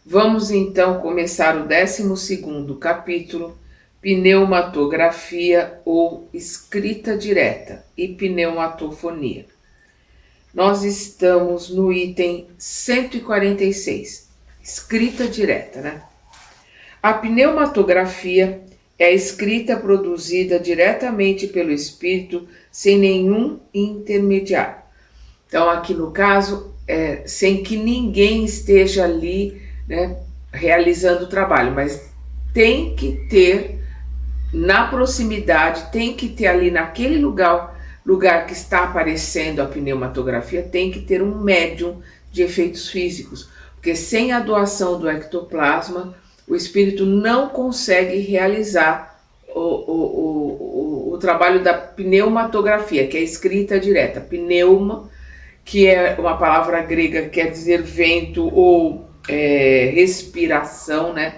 Vamos então começar o 12º capítulo, pneumatografia ou escrita direta e pneumatofonia. Nós estamos no item 146, escrita direta, né? A pneumatografia é a escrita produzida diretamente pelo espírito sem nenhum intermediário. Então, aqui no caso, sem que ninguém esteja ali, né, realizando o trabalho, mas tem que ter na proximidade, tem que ter ali naquele lugar que está aparecendo a pneumatografia, tem que ter um médium de efeitos físicos, porque sem a doação do ectoplasma, o espírito não consegue realizar o trabalho da pneumatografia, que é a escrita direta. Pneuma, que é uma palavra grega que quer dizer vento ou respiração, né,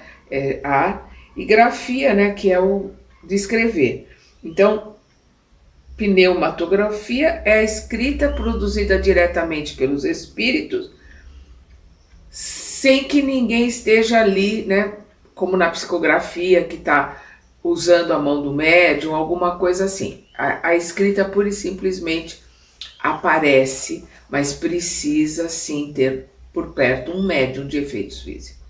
ar, e grafia, né, que é o de escrever. Então, pneumatografia é a escrita produzida diretamente pelos espíritos, sem que ninguém esteja ali, né, como na psicografia, que está usando a mão do médium, alguma coisa assim. A escrita pura e simplesmente aparece, mas precisa sim ter por perto um médium de efeitos físicos.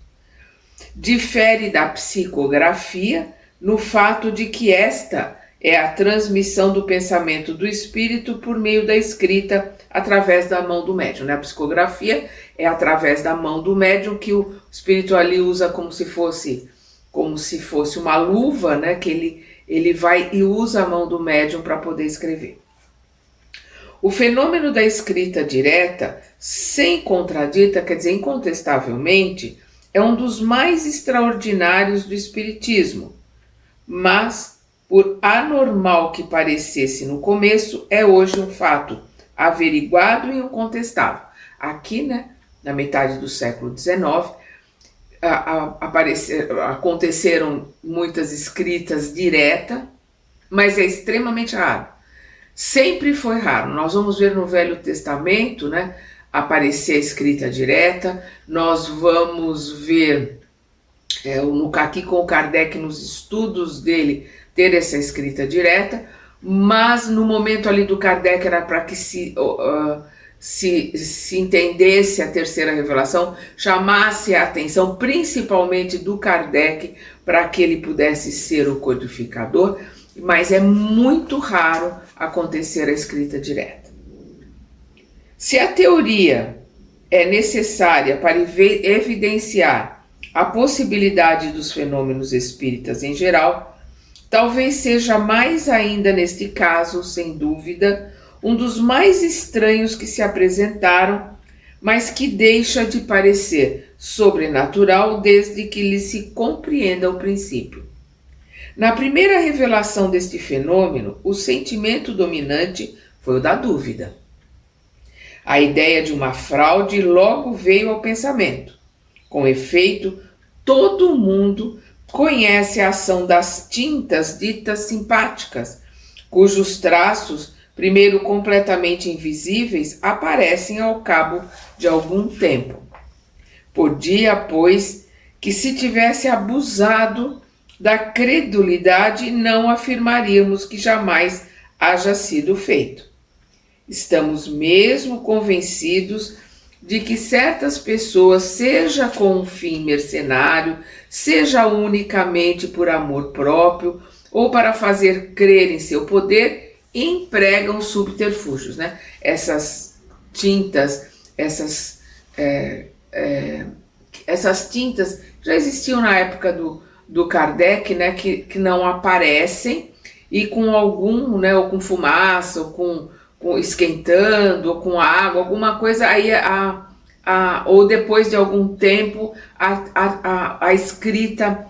Difere da psicografia no fato de que esta é a transmissão do pensamento do espírito por meio da escrita através da mão do médium. A psicografia é através da mão do médium, que o espírito ali usa como se fosse uma luva, né, que ele vai e usa a mão do médium para poder escrever. O fenômeno da escrita direta, sem contradita, quer dizer, incontestavelmente, é um dos mais extraordinários do espiritismo, mas, por anormal que parecesse no começo, é hoje um fato averiguado e incontestável. Aqui, né, na metade do século XIX, aconteceram muitas escritas diretas, mas é extremamente raro. Sempre foi raro. Nós vamos ver no Velho Testamento, né, aparecer a escrita direta. Nós vamos ver aqui com o Kardec, nos estudos dele, ter essa escrita direta, mas no momento ali do Kardec era para que se entendesse a terceira revelação, chamasse a atenção principalmente do Kardec para que ele pudesse ser o codificador, mas é muito raro acontecer a escrita direta. Se a teoria é necessária para evidenciar a possibilidade dos fenômenos espíritas em geral, talvez seja mais ainda neste caso, sem dúvida, um dos mais estranhos que se apresentaram, mas que deixa de parecer sobrenatural desde que lhe se compreenda o princípio. Na primeira revelação deste fenômeno, o sentimento dominante foi o da dúvida. A ideia de uma fraude logo veio ao pensamento. Com efeito, todo mundo conhece a ação das tintas ditas simpáticas, cujos traços, primeiro completamente invisíveis, aparecem ao cabo de algum tempo. Podia, pois, que se tivesse abusado da credulidade, não afirmaríamos que jamais haja sido feito. Estamos mesmo convencidos de que certas pessoas, seja com um fim mercenário, seja unicamente por amor próprio ou para fazer crer em seu poder, empregam subterfúgios, né? Essas tintas, essas tintas já existiam na época do Kardec, né, que não aparecem, e com algum, né, ou com fumaça, ou com esquentando, ou com água, alguma coisa, aí ou depois de algum tempo a escrita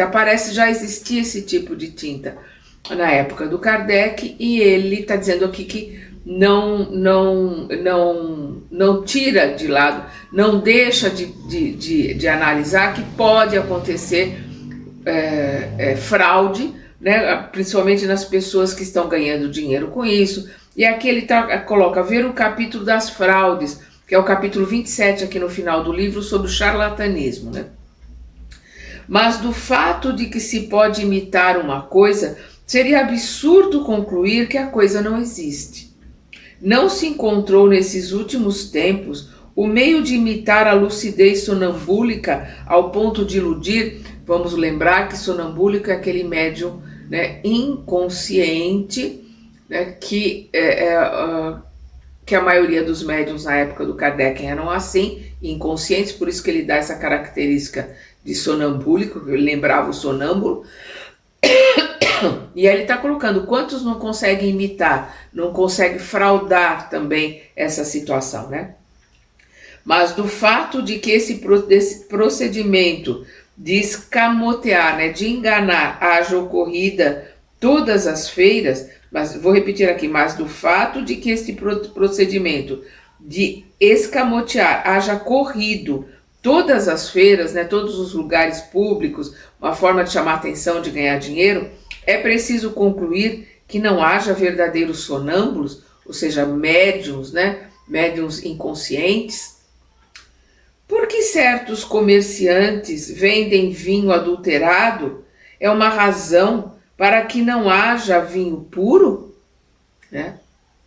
aparece. Já existia esse tipo de tinta na época do Kardec, e ele está dizendo aqui que não tira de lado, não deixa de analisar que pode acontecer fraude, né, principalmente nas pessoas que estão ganhando dinheiro com isso. E aqui ele coloca ver o capítulo das fraudes, que é o capítulo 27 aqui no final do livro, sobre o charlatanismo, né? Mas do fato de que se pode imitar uma coisa, seria absurdo concluir que a coisa não existe. Não se encontrou nesses últimos tempos o meio de imitar a lucidez sonambúlica ao ponto de iludir. Vamos lembrar que sonambúlico é aquele médium, né, inconsciente, né, que a maioria dos médiuns na época do Kardec eram assim, inconscientes, por isso que ele dá essa característica de sonambúlico, ele lembrava o sonâmbulo. E aí ele está colocando quantos não conseguem imitar, não conseguem fraudar também essa situação, né? Mas do fato de que desse procedimento de escamotear, né, de enganar, haja ocorrida todas as feiras, mas vou repetir aqui, mas do fato de que esse procedimento de escamotear haja corrido todas as feiras, né, todos os lugares públicos, uma forma de chamar atenção, de ganhar dinheiro, é preciso concluir que não haja verdadeiros sonâmbulos, ou seja, médiums, né, médiums inconscientes. Por que certos comerciantes vendem vinho adulterado? É uma razão para que não haja vinho puro? Né?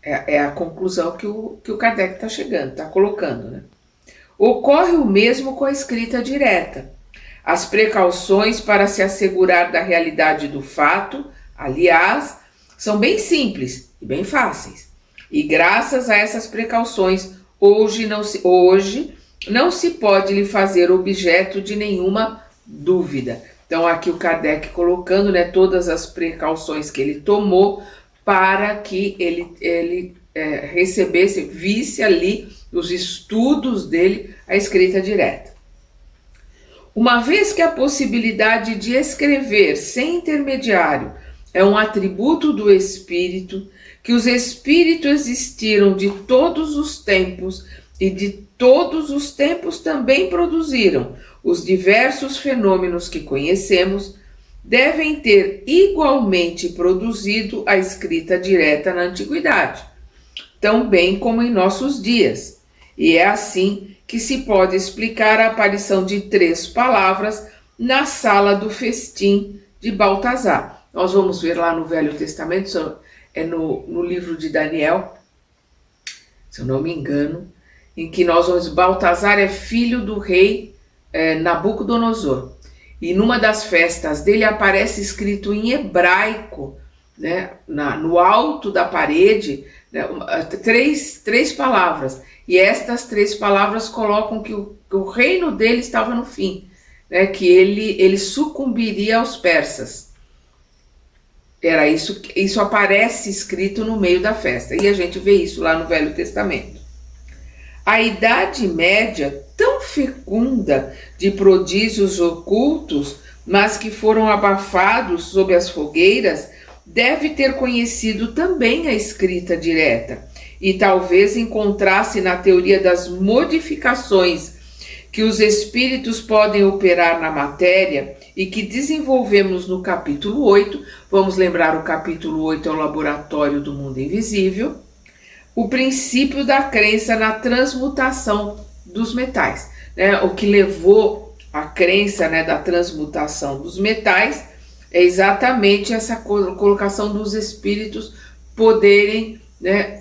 É a conclusão que o Kardec está chegando, está colocando, né? Ocorre o mesmo com a escrita direta. As precauções para se assegurar da realidade do fato, aliás, são bem simples e bem fáceis. E graças a essas precauções, hoje não se pode lhe fazer objeto de nenhuma dúvida. Então aqui o Kardec colocando, né, todas as precauções que ele tomou para que ele recebesse, visse ali os estudos dele, a escrita direta. Uma vez que a possibilidade de escrever sem intermediário é um atributo do espírito, que os espíritos existiram de todos os tempos e de todos os tempos também produziram os diversos fenômenos que conhecemos, devem ter igualmente produzido a escrita direta na antiguidade, tão bem como em nossos dias. E é assim que se pode explicar a aparição de 3 palavras na sala do festim de Baltazar. Nós vamos ver lá no Velho Testamento, é no livro de Daniel, se eu não me engano, em que nós vamos, Baltazar é filho do rei Nabucodonosor. E numa das festas dele aparece escrito em hebraico, né, no alto da parede, né, três palavras. E estas 3 palavras colocam que o reino dele estava no fim, né, que ele sucumbiria aos persas. Era isso aparece escrito no meio da festa. E a gente vê isso lá no Velho Testamento. A Idade Média, tão fecunda de prodígios ocultos, mas que foram abafados sob as fogueiras, deve ter conhecido também a escrita direta, e talvez encontrasse na teoria das modificações que os espíritos podem operar na matéria e que desenvolvemos no capítulo 8, vamos lembrar, o capítulo 8 é o laboratório do mundo invisível, o princípio da crença na transmutação dos metais, né? O que levou a crença, né, da transmutação dos metais é exatamente essa colocação dos espíritos poderem, né,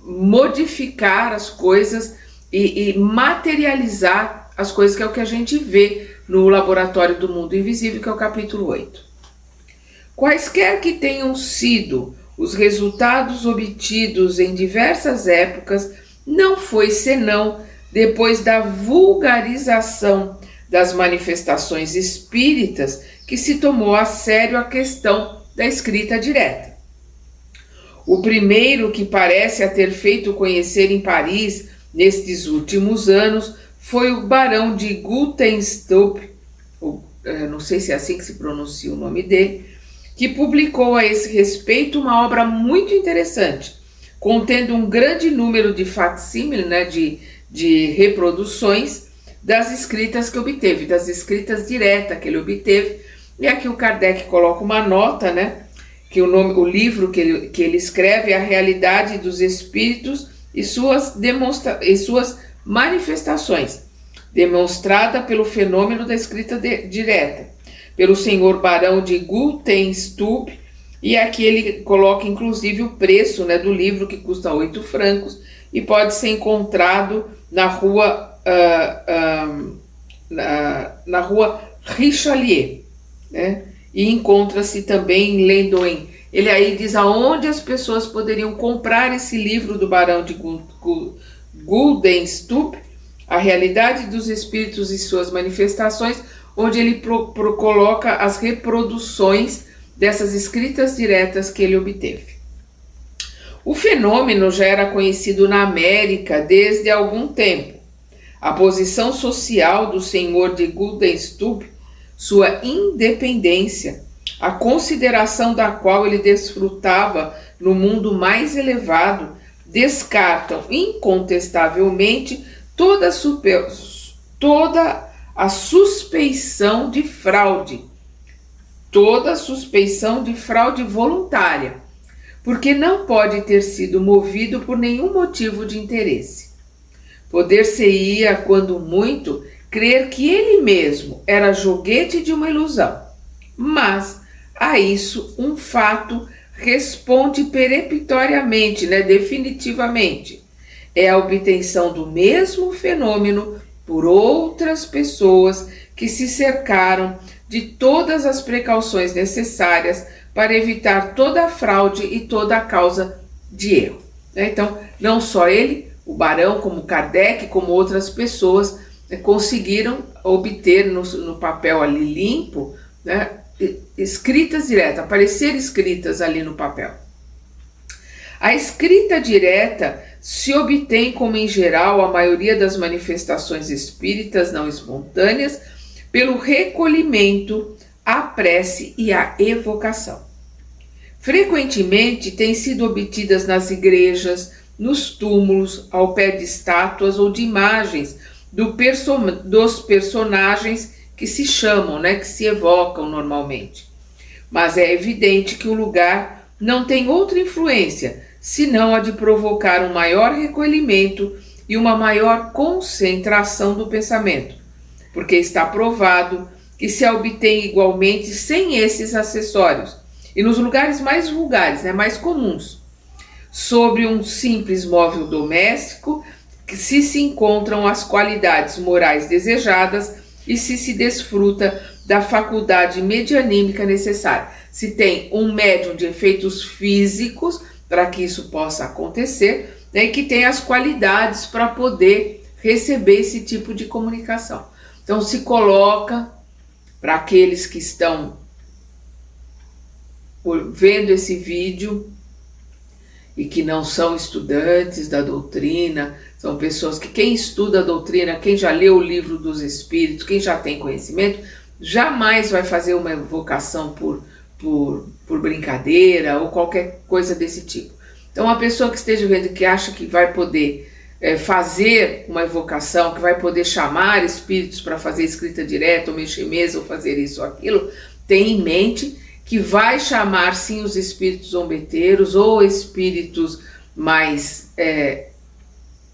modificar as coisas e materializar as coisas, que é o que a gente vê no laboratório do mundo invisível, que é o capítulo 8. Quaisquer que tenham sido os resultados obtidos em diversas épocas, não foi senão depois da vulgarização das manifestações espíritas que se tomou a sério a questão da escrita direta. O primeiro que parece a ter feito conhecer em Paris nestes últimos anos foi o barão de Gutenstup, não sei se é assim que se pronuncia o nome dele, que publicou a esse respeito uma obra muito interessante, contendo um grande número de facsímiles, né, de reproduções das escritas que obteve, das escritas diretas que ele obteve. E aqui o Kardec coloca uma nota, né, que o livro que ele escreve é A Realidade dos Espíritos e suas manifestações, demonstrada pelo fenômeno da escrita direta, pelo senhor barão de Guldenstub, e aqui ele coloca inclusive o preço, né, do livro, que custa 8 francos, e pode ser encontrado na rua na rua Richelieu, né? E encontra-se também em Lendoin. Ele aí diz aonde as pessoas poderiam comprar esse livro do barão de Guldenstub, A Realidade dos Espíritos e Suas Manifestações, onde ele coloca as reproduções dessas escritas diretas que ele obteve. O fenômeno já era conhecido na América desde algum tempo. A posição social do senhor de Guldenstub, sua independência, a consideração da qual ele desfrutava no mundo mais elevado, descartam incontestavelmente toda a suspeição de fraude, voluntária, porque não pode ter sido movido por nenhum motivo de interesse. Poder-se-ia, quando muito, crer que ele mesmo era joguete de uma ilusão, mas a isso um fato responde peremptoriamente, definitivamente. É a obtenção do mesmo fenômeno por outras pessoas que se cercaram de todas as precauções necessárias para evitar toda a fraude e toda a causa de erro. Então, não só ele, o barão, como Kardec, como outras pessoas, conseguiram obter no papel ali limpo, escritas diretas, aparecer escritas ali no papel. A escrita direta se obtém, como em geral a maioria das manifestações espíritas não espontâneas, pelo recolhimento, a prece e a evocação. Frequentemente têm sido obtidas nas igrejas, nos túmulos, ao pé de estátuas ou de imagens dos personagens que se chamam, que se evocam normalmente. Mas é evidente que o lugar não tem outra influência, senão a de provocar um maior recolhimento e uma maior concentração do pensamento, porque está provado que se obtém igualmente sem esses acessórios, e nos lugares mais vulgares, mais comuns, sobre um simples móvel doméstico, que se encontram as qualidades morais desejadas e se desfruta da faculdade medianímica necessária. Se tem um médium de efeitos físicos para que isso possa acontecer, e que tem as qualidades para poder receber esse tipo de comunicação. Então se coloca para aqueles que estão vendo esse vídeo e que não são estudantes da doutrina, são pessoas que quem estuda a doutrina, quem já leu o livro dos Espíritos, quem já tem conhecimento, jamais vai fazer uma evocação por brincadeira ou qualquer coisa desse tipo. Então a pessoa que esteja vendo que acha que vai poder fazer uma evocação, que vai poder chamar espíritos para fazer escrita direta, ou mexer mesa, ou fazer isso ou aquilo, tem em mente que vai chamar sim os espíritos zombeteiros ou espíritos mais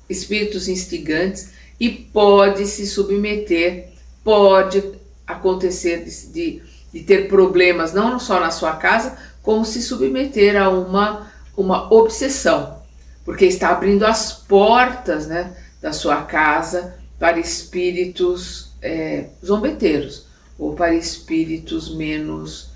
espíritos instigantes, e pode se submeter, pode acontecer de ter problemas não só na sua casa, como se submeter a uma obsessão, porque está abrindo as portas da sua casa para espíritos zombeteiros, ou para espíritos menos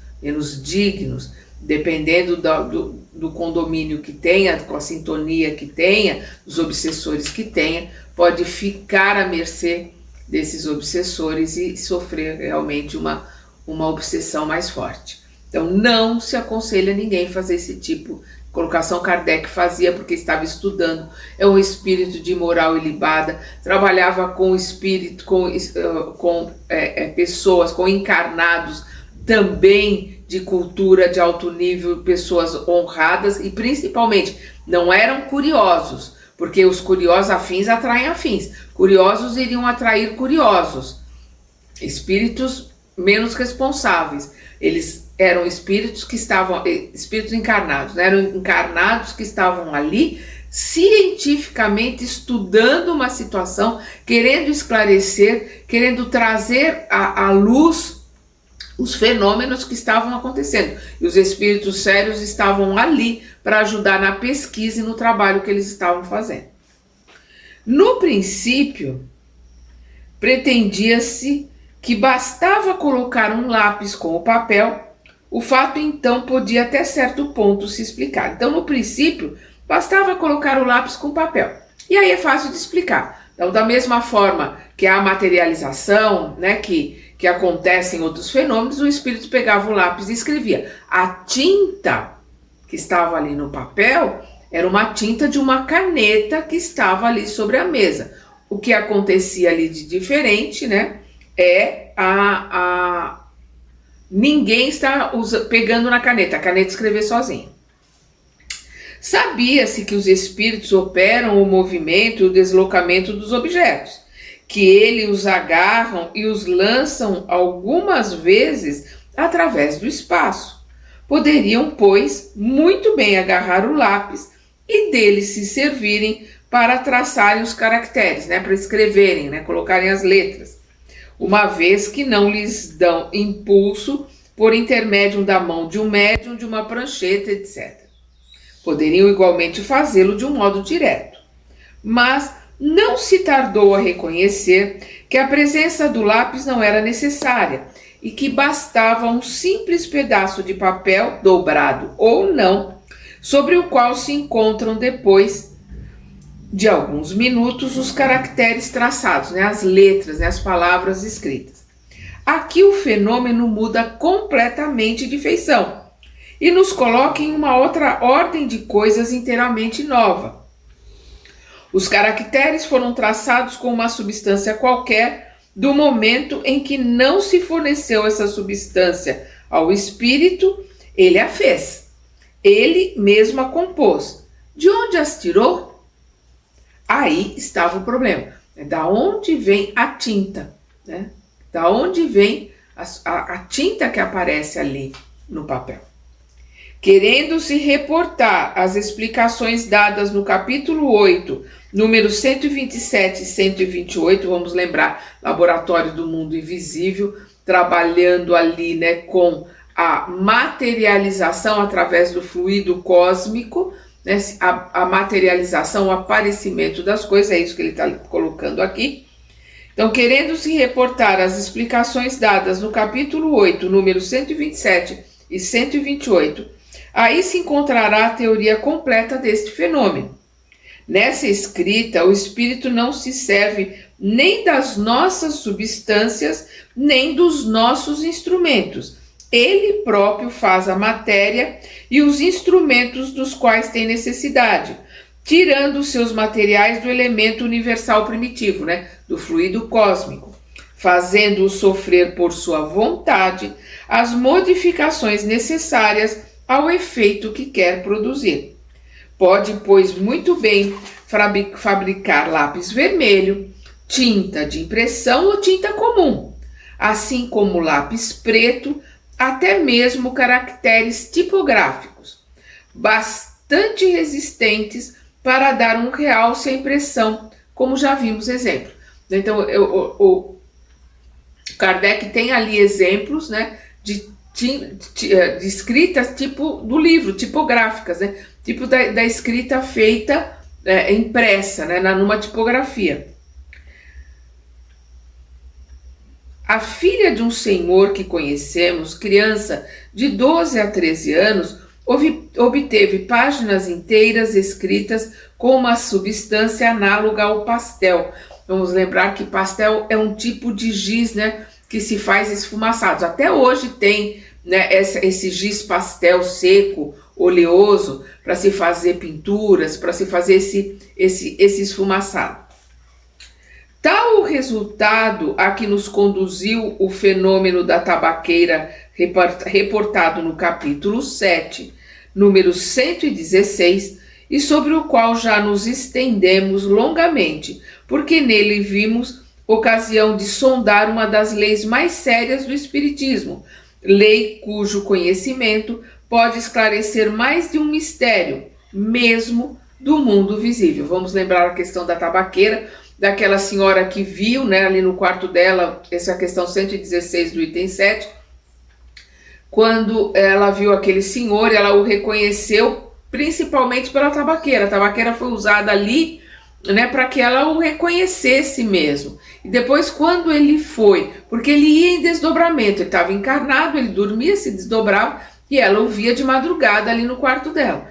dignos, dependendo do condomínio que tenha, com a sintonia que tenha, dos obsessores que tenha, pode ficar à mercê desses obsessores e sofrer realmente uma obsessão mais forte. Então não se aconselha ninguém fazer esse tipo de colocação. Kardec fazia porque estava estudando, é um espírito de moral ilibada, trabalhava com espírito, com pessoas, com encarnados também de cultura de alto nível, pessoas honradas, e principalmente não eram curiosos, porque os curiosos afins atraem afins, curiosos iriam atrair curiosos, espíritos menos responsáveis. Eles eram espíritos que estavam, espíritos encarnados, eram encarnados que estavam ali cientificamente estudando uma situação, querendo esclarecer, querendo trazer à luz os fenômenos que estavam acontecendo. E os espíritos sérios estavam ali para ajudar na pesquisa e no trabalho que eles estavam fazendo. No princípio, pretendia-se que bastava colocar um lápis com o papel, o fato então podia até certo ponto se explicar. Então, no princípio, bastava colocar o lápis com o papel. E aí é fácil de explicar. Então, da mesma forma que a materialização, né, que acontece em outros fenômenos, o espírito pegava o lápis e escrevia. A tinta que estava ali no papel era uma tinta de uma caneta que estava ali sobre a mesa. O que acontecia ali de diferente, né, é ninguém está pegando na caneta, a caneta escrever sozinha. Sabia-se que os espíritos operam o movimento e o deslocamento dos objetos, que eles os agarram e os lançam algumas vezes através do espaço. Poderiam, pois, muito bem agarrar o lápis e dele se servirem para traçarem os caracteres, né, para escreverem, né, colocarem as letras, uma vez que não lhes dão impulso por intermédio da mão de um médium, de uma prancheta, etc. Poderiam igualmente fazê-lo de um modo direto. Mas não se tardou a reconhecer que a presença do lápis não era necessária e que bastava um simples pedaço de papel, dobrado ou não, sobre o qual se encontram depois de alguns minutos os caracteres traçados, né, as letras, né, as palavras escritas. Aqui o fenômeno muda completamente de feição e nos coloca em uma outra ordem de coisas inteiramente nova. Os caracteres foram traçados com uma substância qualquer do momento em que não se forneceu essa substância ao espírito, ele a fez. Ele mesmo a compôs. De onde as tirou? Aí estava o problema. Da onde vem a tinta? Né? Da onde vem a tinta que aparece ali no papel? Querendo se reportar às explicações dadas no capítulo 8, números 127 e 128, vamos lembrar, Laboratório do Mundo Invisível, trabalhando ali, né, com a materialização através do fluido cósmico, né, a materialização, o aparecimento das coisas, é isso que ele está colocando aqui. Então, querendo se reportar às explicações dadas no capítulo 8, números 127 e 128, aí se encontrará a teoria completa deste fenômeno. Nessa escrita, o espírito não se serve nem das nossas substâncias, nem dos nossos instrumentos. Ele próprio faz a matéria e os instrumentos dos quais tem necessidade, tirando os seus materiais do elemento universal primitivo, né, do fluido cósmico, fazendo-o sofrer por sua vontade as modificações necessárias ao efeito que quer produzir. Pode, pois, muito bem fabricar lápis vermelho, tinta de impressão ou tinta comum, assim como lápis preto, até mesmo caracteres tipográficos, bastante resistentes para dar um realce à impressão, como já vimos exemplo. Então, o Kardec tem ali exemplos, né, de escritas tipo do livro, tipográficas, né, tipo da escrita feita impressa, né, numa tipografia. A filha de um senhor que conhecemos, criança de 12 a 13 anos, obteve páginas inteiras escritas com uma substância análoga ao pastel. Vamos lembrar que pastel é um tipo de giz, né, que se faz esfumaçados. Até hoje tem, né, esse giz pastel seco, oleoso, para se fazer pinturas, para se fazer esse esfumaçado. Tal o resultado a que nos conduziu o fenômeno da tabaqueira reportado no capítulo 7, número 116, e sobre o qual já nos estendemos longamente, porque nele vimos ocasião de sondar uma das leis mais sérias do Espiritismo, lei cujo conhecimento pode esclarecer mais de um mistério, mesmo do mundo visível. Vamos lembrar a questão da tabaqueira, daquela senhora que viu, né, ali no quarto dela, essa é a questão 116 do item 7, quando ela viu aquele senhor, ela o reconheceu principalmente pela tabaqueira. A tabaqueira foi usada ali, né, para que ela o reconhecesse mesmo. E depois, quando ele foi, porque ele ia em desdobramento, ele estava encarnado, ele dormia, se desdobrava, e ela o via de madrugada ali no quarto dela.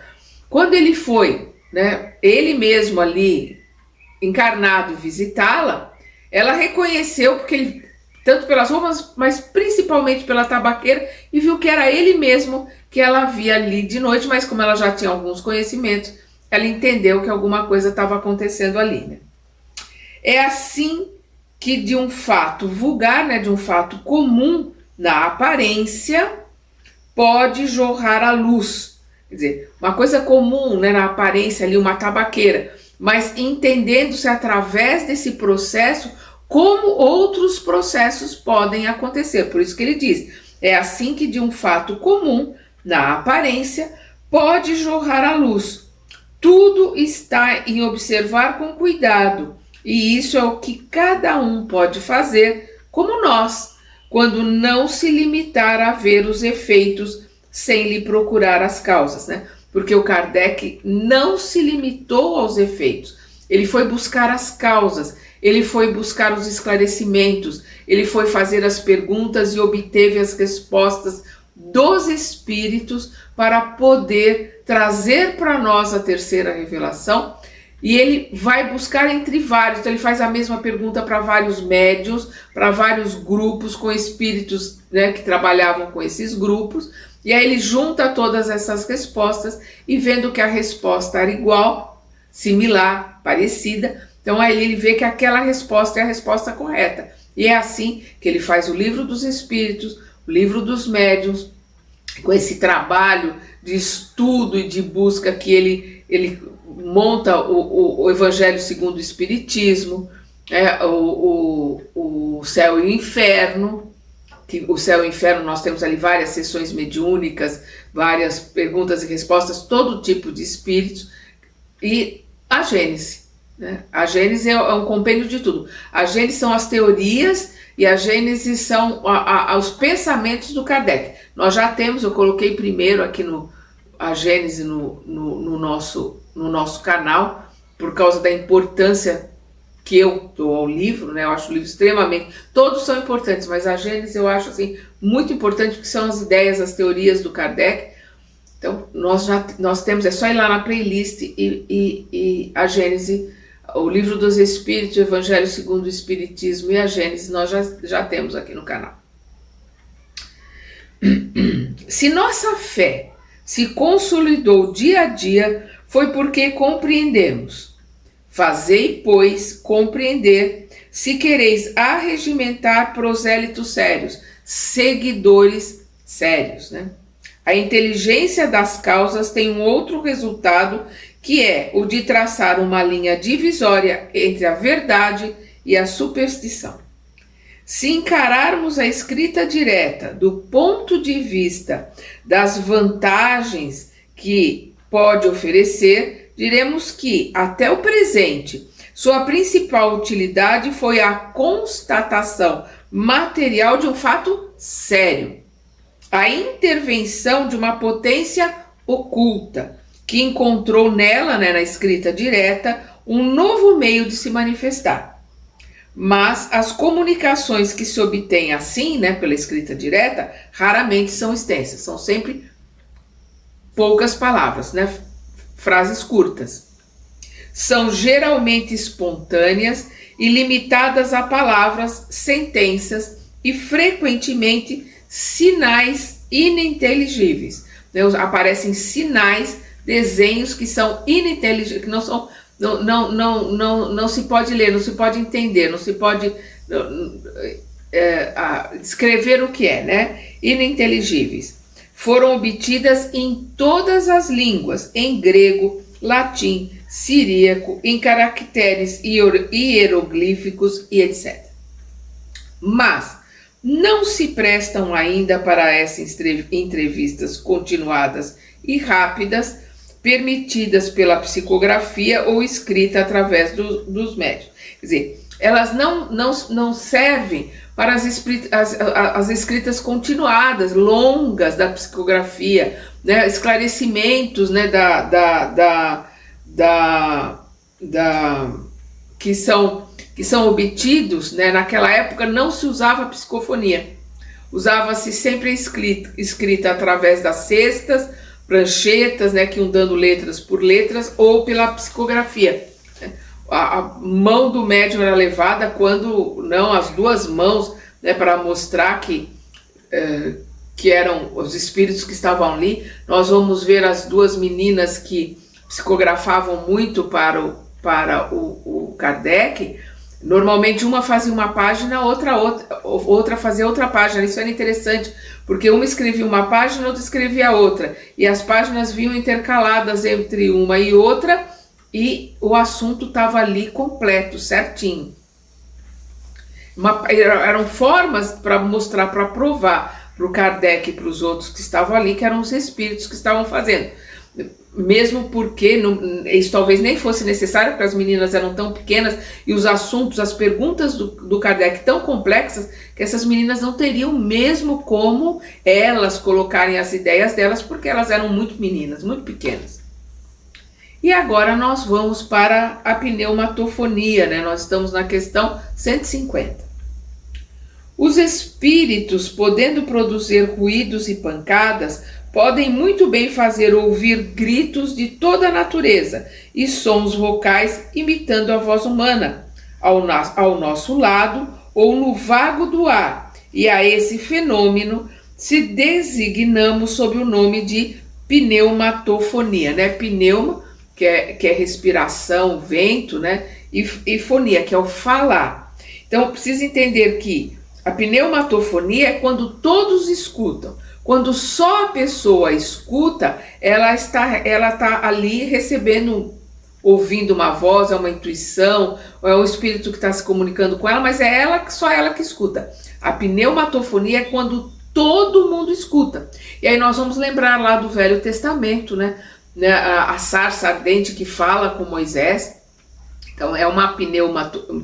Quando ele foi, né, ele mesmo ali, encarnado, visitá-la, ela reconheceu, porque ele, tanto pelas roupas, mas principalmente pela tabaqueira, e viu que era ele mesmo que ela via ali de noite, mas como ela já tinha alguns conhecimentos, ela entendeu que alguma coisa estava acontecendo ali, né? É assim que de um fato vulgar, né, de um fato comum na aparência, pode jorrar a luz. Quer dizer, uma coisa comum, né, na aparência ali, uma tabaqueira, mas entendendo-se através desse processo como outros processos podem acontecer. Por isso que ele diz, é assim que de um fato comum na aparência pode jorrar a luz. Tudo está em observar com cuidado, e isso é o que cada um pode fazer, como nós, quando não se limitar a ver os efeitos sem lhe procurar as causas, né? Porque o Kardec não se limitou aos efeitos, ele foi buscar as causas, ele foi buscar os esclarecimentos, ele foi fazer as perguntas e obteve as respostas dos espíritos para poder trazer para nós a terceira revelação, e ele vai buscar entre vários. Então ele faz a mesma pergunta para vários médiuns, para vários grupos com espíritos, né, que trabalhavam com esses grupos, e aí ele junta todas essas respostas e vendo que a resposta era igual, similar, parecida, então aí ele vê que aquela resposta é a resposta correta, e é assim que ele faz o livro dos espíritos, o livro dos médiuns, com esse trabalho de estudo e de busca que ele monta o Evangelho segundo o Espiritismo, o Céu e o Inferno, que o Céu e o Inferno nós temos ali várias sessões mediúnicas, várias perguntas e respostas, todo tipo de espíritos, e a Gênese, né? A Gênese é um compêndio de tudo. A Gênese são as teorias e a Gênese são os pensamentos do Kardec. Nós já temos, eu coloquei primeiro aqui a Gênese no nosso canal, por causa da importância que eu dou ao livro, né? Eu acho o livro extremamente... Todos são importantes, mas a Gênese eu acho assim, muito importante, porque são as ideias, as teorias do Kardec. Então, nós temos, é só ir lá na playlist e a Gênese, o Livro dos Espíritos, o Evangelho segundo o Espiritismo e a Gênese, nós já temos aqui no canal. Se nossa fé se consolidou dia a dia, foi porque compreendemos. Fazei, pois, compreender, se quereis arregimentar prosélitos sérios, seguidores sérios, né? A inteligência das causas tem um outro resultado, que é o de traçar uma linha divisória entre a verdade e a superstição. Se encararmos a escrita direta do ponto de vista das vantagens que pode oferecer, diremos que, até o presente, sua principal utilidade foi a constatação material de um fato sério, a intervenção de uma potência oculta, que encontrou nela, né, na escrita direta, um novo meio de se manifestar. Mas as comunicações que se obtêm assim, né, pela escrita direta, raramente são extensas, são sempre poucas palavras, né, frases curtas. São geralmente espontâneas e limitadas a palavras, sentenças e frequentemente sinais ininteligíveis. Aparecem sinais, desenhos que são ininteligíveis, que não são, não se pode ler, não se pode entender, não se pode descrever o que é, né? Ininteligíveis. Foram obtidas em todas as línguas, em grego, latim, siríaco, em caracteres hieroglíficos e etc. Mas não se prestam ainda para essas entrevistas continuadas e rápidas, permitidas pela psicografia ou escrita através dos médiuns. Quer dizer, elas não servem para as escritas continuadas, longas da psicografia, né, esclarecimentos, né, que são obtidos, né, naquela época não se usava psicofonia, usava-se sempre escrita através das cestas, pranchetas, né, que iam dando letras por letras, ou pela psicografia. A mão do médium era levada, quando não as duas mãos, né, para mostrar que eram os espíritos que estavam ali. Nós vamos ver as duas meninas que psicografavam muito para o Kardec. Normalmente uma fazia uma página, outra fazia outra página. Isso era interessante, porque uma escrevia uma página, outra escrevia outra, e as páginas vinham intercaladas entre uma e outra, e o assunto estava ali completo, certinho. Eram formas para mostrar, para provar para o Kardec e para os outros que estavam ali que eram os espíritos que estavam fazendo. Mesmo porque isso talvez nem fosse necessário, porque as meninas eram tão pequenas e os assuntos, as perguntas do Kardec tão complexas, que essas meninas não teriam mesmo como elas colocarem as ideias delas, porque elas eram muito meninas, muito pequenas. E agora nós vamos para a pneumatofonia, né? Nós estamos na questão 150. Os espíritos, podendo produzir ruídos e pancadas, podem muito bem fazer ouvir gritos de toda a natureza e sons vocais imitando a voz humana, ao nosso lado ou no vago do ar, e a esse fenômeno se designamos sob o nome de pneumatofonia, né? Pneuma, que é respiração, vento, né? E fonia, que é o falar. Então, precisa entender que a pneumatofonia é quando todos escutam. Quando só a pessoa escuta, ela está ali recebendo, ouvindo uma voz, é uma intuição, ou é o espírito que está se comunicando com ela, mas é só ela que escuta. A pneumatofonia é quando todo mundo escuta. E aí nós vamos lembrar lá do Velho Testamento, né? A sarça ardente que fala com Moisés. Então é uma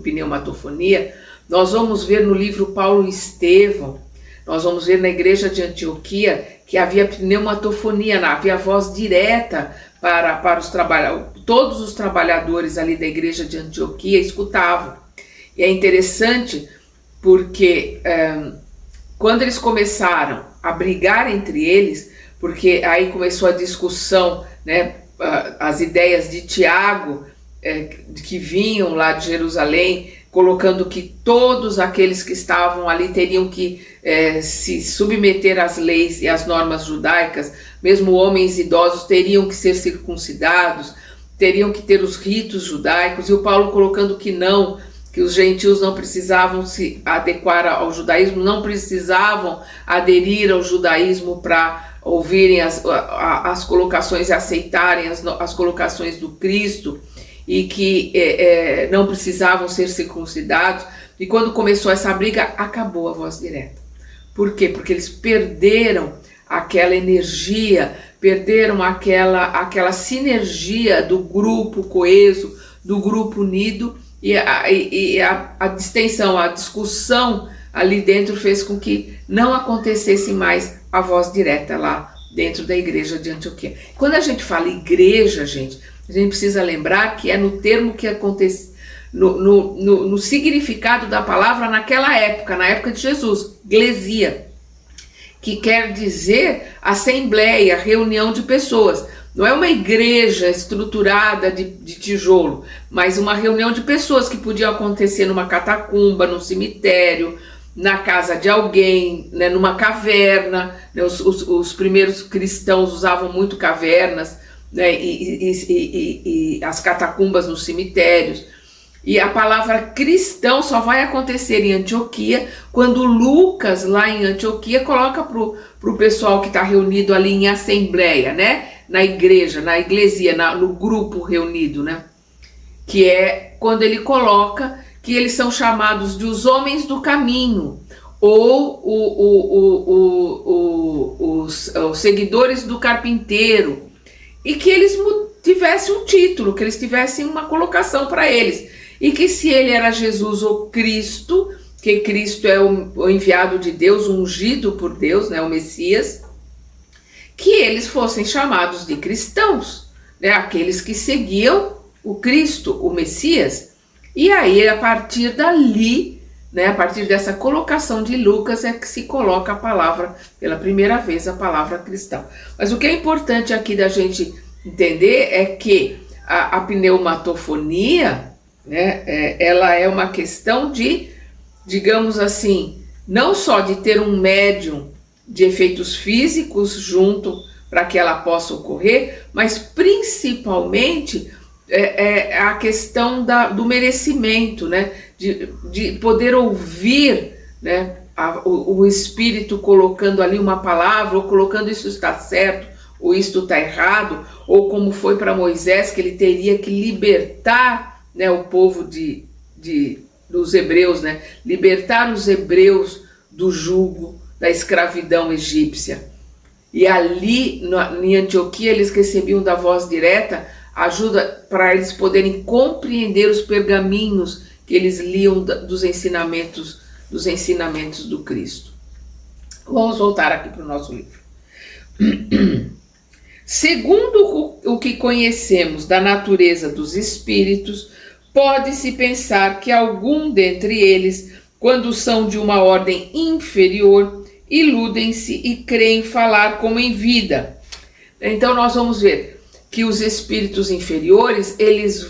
pneumatofonia. Nós vamos ver no livro Paulo e Estevão, nós vamos ver na igreja de Antioquia que havia pneumatofonia, havia voz direta para os trabalhadores. Todos os trabalhadores ali da igreja de Antioquia escutavam. E é interessante porque quando eles começaram a brigar entre eles, porque aí começou a discussão, né, as ideias de Tiago, que vinham lá de Jerusalém, colocando que todos aqueles que estavam ali teriam que se submeter às leis e às normas judaicas, mesmo homens idosos teriam que ser circuncidados, teriam que ter os ritos judaicos, e o Paulo colocando que não, que os gentios não precisavam se adequar ao judaísmo, não precisavam aderir ao judaísmo para ouvirem as colocações e aceitarem as colocações do Cristo, e que não precisavam ser circuncidados. E quando começou essa briga, acabou a voz direta. Por quê? Porque eles perderam aquela energia, perderam aquela sinergia do grupo coeso, do grupo unido, e a distensão, a discussão ali dentro fez com que não acontecesse mais a voz direta lá dentro da igreja de Antioquia. Quando a gente fala igreja, gente, a gente precisa lembrar que é no termo que acontece, no significado da palavra naquela época, na época de Jesus, glesia, que quer dizer assembleia, reunião de pessoas. Não é uma igreja estruturada de tijolo, mas uma reunião de pessoas que podia acontecer numa catacumba, num cemitério, na casa de alguém, né, numa caverna, né, os primeiros cristãos usavam muito cavernas, né, e as catacumbas nos cemitérios. E a palavra cristão só vai acontecer em Antioquia quando Lucas, lá em Antioquia, coloca para o pessoal que está reunido ali em assembleia, né, na igreja, na iglesia, no grupo reunido, né, que é quando ele coloca que eles são chamados de os homens do caminho, ou os seguidores do carpinteiro, e que eles tivessem um título, que eles tivessem uma colocação para eles, e que se ele era Jesus ou Cristo, que Cristo é o enviado de Deus, ungido por Deus, né, o Messias, que eles fossem chamados de cristãos, né, aqueles que seguiam o Cristo, o Messias. E aí, a partir dali, né, a partir dessa colocação de Lucas, é que se coloca a palavra, pela primeira vez, a palavra cristão. Mas o que é importante aqui da gente entender é que a pneumatofonia, né, ela é uma questão de, digamos assim, não só de ter um médium de efeitos físicos junto para que ela possa ocorrer, mas principalmente a questão do merecimento, né? De poder ouvir, né? O Espírito colocando ali uma palavra, ou colocando isso está certo, ou isto está errado, ou como foi para Moisés, que ele teria que libertar, né, o povo dos hebreus, né? Libertar os hebreus do jugo da escravidão egípcia. E ali, em Antioquia, eles recebiam da voz direta ajuda para eles poderem compreender os pergaminhos que eles liam dos ensinamentos do Cristo. Vamos voltar aqui para o nosso livro. Segundo o que conhecemos da natureza dos espíritos, pode-se pensar que algum dentre eles, quando são de uma ordem inferior, iludem-se e creem falar como em vida. Então nós vamos ver que os espíritos inferiores, eles,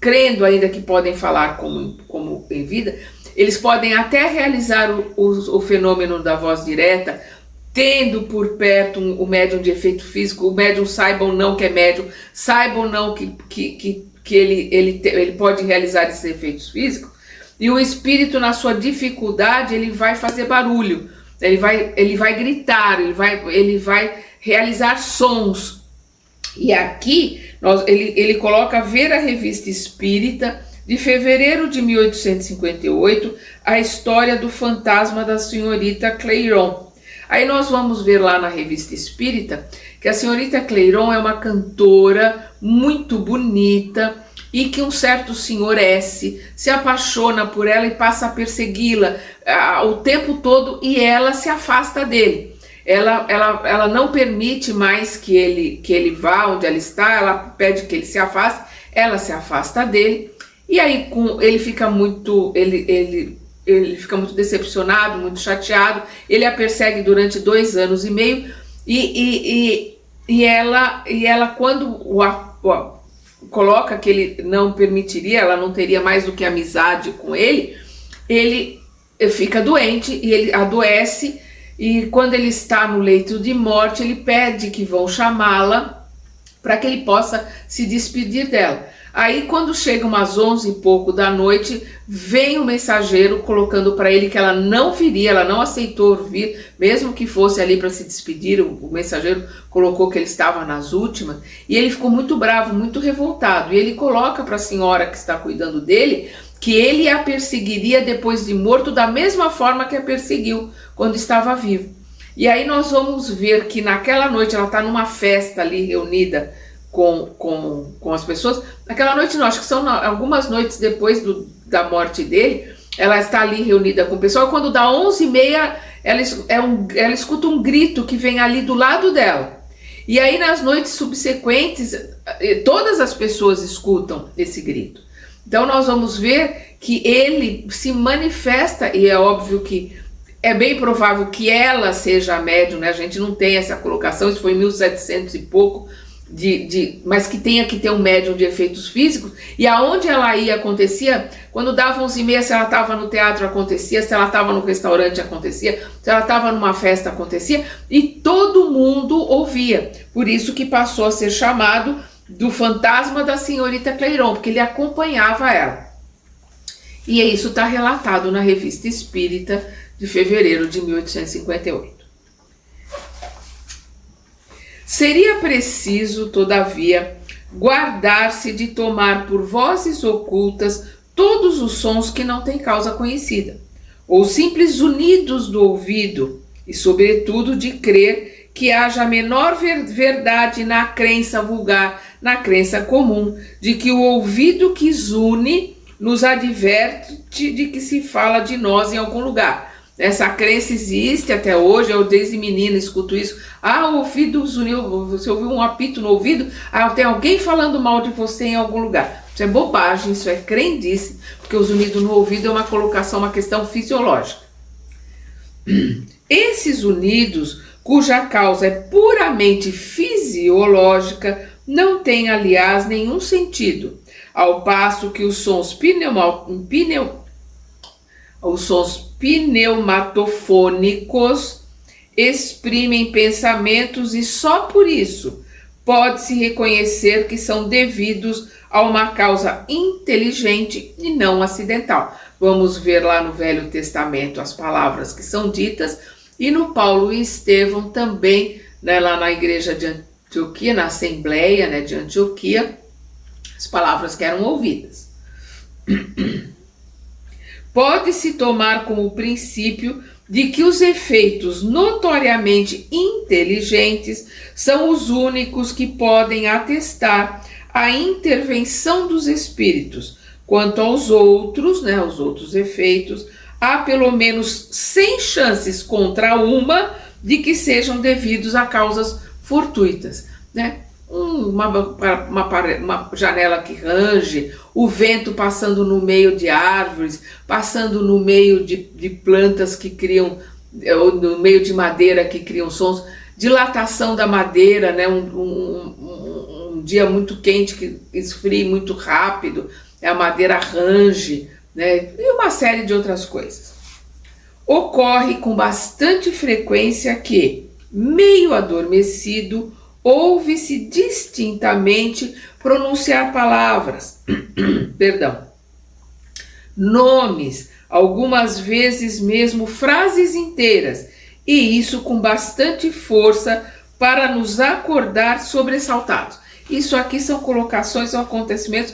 crendo ainda que podem falar como em vida, eles podem até realizar o fenômeno da voz direta, tendo por perto o médium de efeito físico. O médium saiba ou não que é médium, saiba ou não que ele pode realizar esses efeitos físicos, e o espírito, na sua dificuldade, ele vai fazer barulho, ele vai gritar, ele vai realizar sons. E aqui ele coloca ver a Revista Espírita de fevereiro de 1858, a história do fantasma da senhorita Clairon. Aí nós vamos ver lá na Revista Espírita que a senhorita Clairon é uma cantora muito bonita e que um certo senhor S se apaixona por ela e passa a persegui-la o tempo todo, e ela se afasta dele. Ela não permite mais que ele vá onde ela está, ela pede que ele se afaste, ela se afasta dele, e aí ele fica muito decepcionado, muito chateado. Ele a persegue durante 2 anos e meio, e ela quando coloca que ele não permitiria, ela não teria mais do que amizade com ele fica doente e ele adoece. E quando ele está no leito de morte, ele pede que vão chamá-la para que ele possa se despedir dela. Aí, quando chega umas 11 e pouco da noite, vem o mensageiro colocando para ele que ela não viria, ela não aceitou vir, mesmo que fosse ali para se despedir. O mensageiro colocou que ele estava nas últimas, e ele ficou muito bravo, muito revoltado. E ele coloca para a senhora que está cuidando dele que ele a perseguiria depois de morto da mesma forma que a perseguiu quando estava vivo. E aí nós vamos ver que naquela noite ela está numa festa ali reunida com as pessoas. Naquela noite não, acho que são algumas noites depois da morte dele, ela está ali reunida com o pessoal. Quando dá 11h30, ela escuta um grito que vem ali do lado dela. E aí nas noites subsequentes, todas as pessoas escutam esse grito. Então nós vamos ver que ele se manifesta, e é óbvio que é bem provável que ela seja a médium, né? A gente não tem essa colocação, isso foi em 1700 e pouco, mas que tenha que ter um médium de efeitos físicos. E aonde ela ia acontecia, quando dava 11h30, se ela estava no teatro acontecia, se ela estava no restaurante acontecia, se ela estava numa festa acontecia, e todo mundo ouvia. Por isso que passou a ser chamado do fantasma da senhorita Clairon, porque ele acompanhava ela. E isso está relatado na Revista Espírita de fevereiro de 1858. Seria preciso, todavia, guardar-se de tomar por vozes ocultas todos os sons que não têm causa conhecida, ou simples unidos do ouvido, e sobretudo de crer que haja a menor verdade na crença vulgar, na crença comum, de que o ouvido que zune nos adverte de que se fala de nós em algum lugar. Essa crença existe até hoje, eu desde menina escuto isso. O ouvido zuniu, você ouviu um apito no ouvido, tem alguém falando mal de você em algum lugar. Isso é bobagem, isso é crendice, porque o zunido no ouvido é uma colocação, uma questão fisiológica. Esses zunidos, cuja causa é puramente fisiológica, não têm, aliás, nenhum sentido, ao passo que os sons pneumatofônicos exprimem pensamentos e só por isso pode-se reconhecer que são devidos a uma causa inteligente e não acidental. Vamos ver lá no Velho Testamento as palavras que são ditas e no Paulo e Estevão também, né, lá na igreja de Antioquia, na Assembleia, né, de Antioquia, as palavras que eram ouvidas. Pode-se tomar como princípio de que os efeitos notoriamente inteligentes são os únicos que podem atestar a intervenção dos espíritos. Quanto aos outros, né, os outros efeitos, há pelo menos 100 chances contra uma de que sejam devidos a causas fortuitas, né? Uma janela que range, o vento passando no meio de árvores, passando no meio de plantas que criam, ou no meio de madeira que criam sons, dilatação da madeira, né? Um dia muito quente que esfria muito rápido, a madeira range, né? E uma série de outras coisas. Ocorre com bastante frequência que, meio adormecido, ouve-se distintamente pronunciar palavras, nomes, algumas vezes mesmo frases inteiras, e isso com bastante força para nos acordar sobressaltados. Isso aqui são colocações, são acontecimentos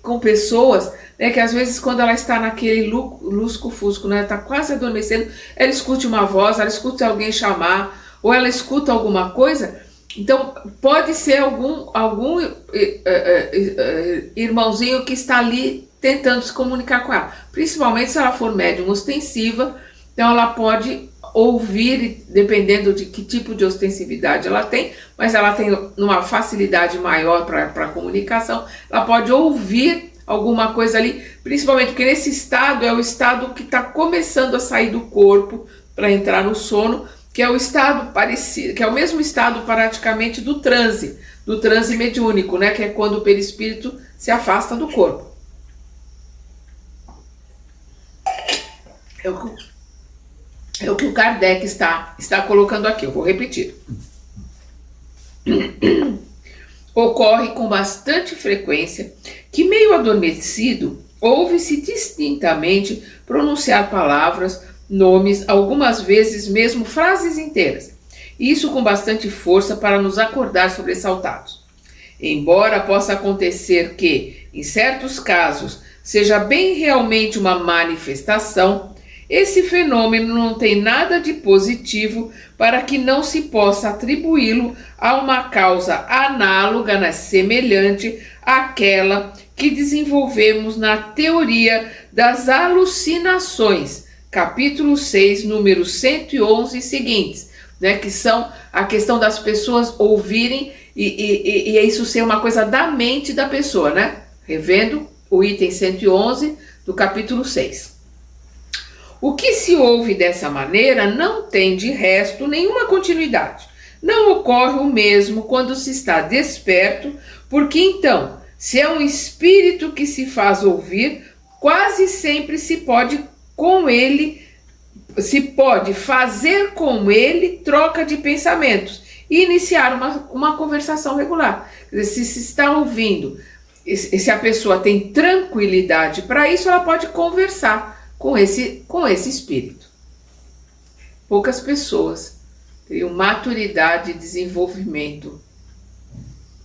com pessoas, né, que às vezes quando ela está naquele lusco-fusco, né, está quase adormecendo, ela escute uma voz, ela escuta alguém chamar, ou ela escuta alguma coisa. Então, pode ser algum irmãozinho que está ali tentando se comunicar com ela. Principalmente se ela for médium ostensiva, então ela pode ouvir, dependendo de que tipo de ostensividade ela tem, mas ela tem uma facilidade maior para a comunicação, ela pode ouvir alguma coisa ali, principalmente porque nesse estado é o estado que está começando a sair do corpo para entrar no sono, que é o estado parecido, que é o mesmo estado praticamente do transe mediúnico, né? Que é quando o perispírito se afasta do corpo. É o que o Kardec está colocando aqui, eu vou repetir. Ocorre com bastante frequência que, meio adormecido, ouve-se distintamente pronunciar palavras, nomes, algumas vezes mesmo frases inteiras. Isso com bastante força para nos acordar sobressaltados. Embora possa acontecer que, em certos casos, seja bem realmente uma manifestação, esse fenômeno não tem nada de positivo para que não se possa atribuí-lo a uma causa análoga, né, semelhante àquela que desenvolvemos na teoria das alucinações, capítulo 6, número 111 e seguintes, né, que são a questão das pessoas ouvirem e isso ser uma coisa da mente da pessoa, né? Revendo o item 111 do capítulo 6. O que se ouve dessa maneira não tem de resto nenhuma continuidade. Não ocorre o mesmo quando se está desperto, porque então, se é um espírito que se faz ouvir, quase sempre se pode fazer com ele troca de pensamentos e iniciar uma conversação regular. Quer dizer, se está ouvindo, se a pessoa tem tranquilidade para isso, ela pode conversar com esse espírito. Poucas pessoas teriam maturidade e desenvolvimento,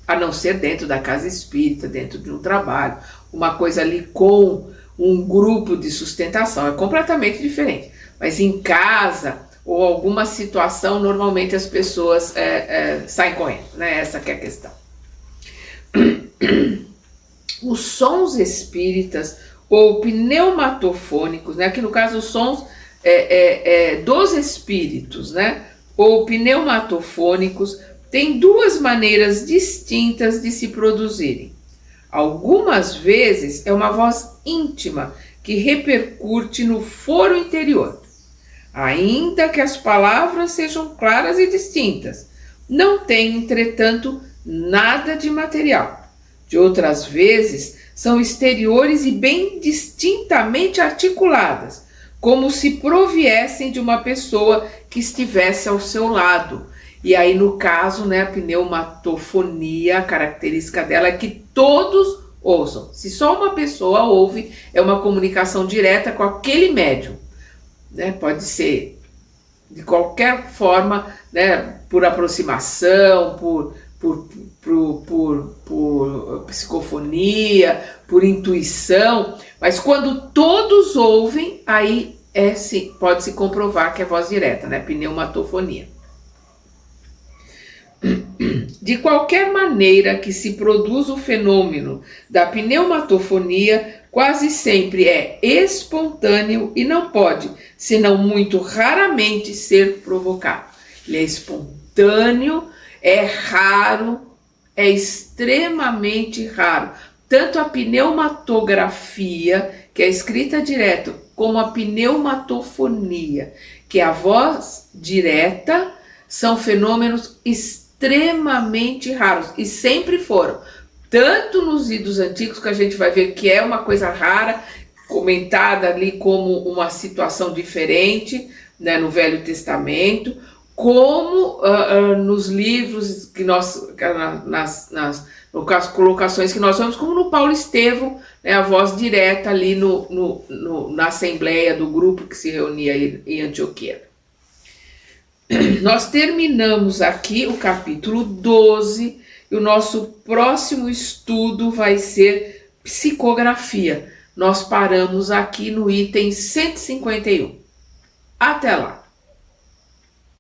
a não ser dentro da casa espírita, dentro de um trabalho, uma coisa ali com um grupo de sustentação, é completamente diferente. Mas em casa, ou alguma situação, normalmente as pessoas saem correndo, né? Essa que é a questão. Os sons espíritas ou pneumatofônicos, né? Aqui no caso os sons dos espíritos, né? Ou pneumatofônicos, têm duas maneiras distintas de se produzirem. Algumas vezes é uma voz íntima que repercute no foro interior, ainda que as palavras sejam claras e distintas. Não tem, entretanto, nada de material. De outras vezes, são exteriores e bem distintamente articuladas, como se proviessem de uma pessoa que estivesse ao seu lado. E aí, no caso, né, a pneumatofonia, a característica dela é que todos ouçam. Se só uma pessoa ouve, é uma comunicação direta com aquele médium, né? Pode ser de qualquer forma, né, por aproximação, por psicofonia, por intuição, mas quando todos ouvem, aí pode-se comprovar que é voz direta, né? Pneumatofonia. De qualquer maneira que se produz o fenômeno da pneumatofonia, quase sempre é espontâneo e não pode, senão muito raramente, ser provocado. Ele é espontâneo, é raro, é extremamente raro. Tanto a pneumatografia, que é escrita direto, como a pneumatofonia, que é a voz direta, são fenômenos extremamente raros e sempre foram. Tanto nos idos antigos, que a gente vai ver que é uma coisa rara, comentada ali como uma situação diferente, né, no Velho Testamento, como nos livros que nós, no caso, colocações que nós vemos, como no Paulo Estevão, né, a voz direta ali na assembleia do grupo que se reunia em Antioquia. Nós terminamos aqui o capítulo 12 e o nosso próximo estudo vai ser psicografia. Nós paramos aqui no item 151. Até lá!